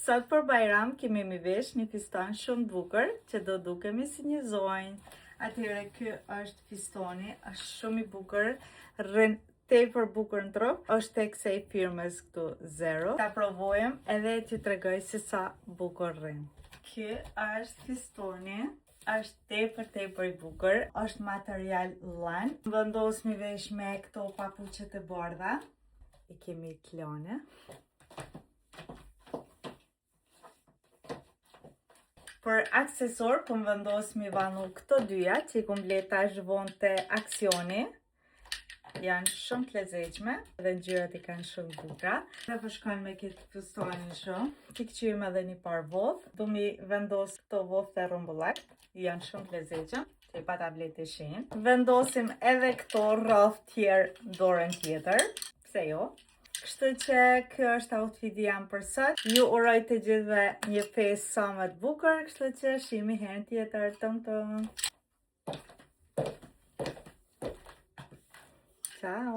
Sot për Bajram kemi mi vesh një fiston shumë bukur që do dukemi si një zonjë. Atyre ky është fistoni, është shumë i bukur, rrin tepër bukur në trup, është tek kësaj firmës këtu Zero. Ta provojmë edhe t'ju tregoj se sa bukur rrin. Ky është fistoni, është tepër i bukur, është material lën. Vendos mi vesh me këto papuçet e bardha. I kemi klone. Për aksesor, po më vendos mi vanu këto dyja që i kumblet tash vonë të Aksioni. Janë shumë të lezetshme dhe ngjyrat i kanë shumë bukura. Dhe po shkojmë me këtë fistonin shumë. Ti këqyrim edhe një par vodh. Du mi vendos këto vodh të rrumbullak. Janë shumë të lezetshëm. Që i pa tablet e shenjë. Vendosim edhe këto rroth tjerë dorën tjetër. Pse jo? Kështu që kjo është outfiti jam për sot. Ju uroj të gjithëve një festë sa më të bukur, kështu që shihemi herën tjetër. Ciao.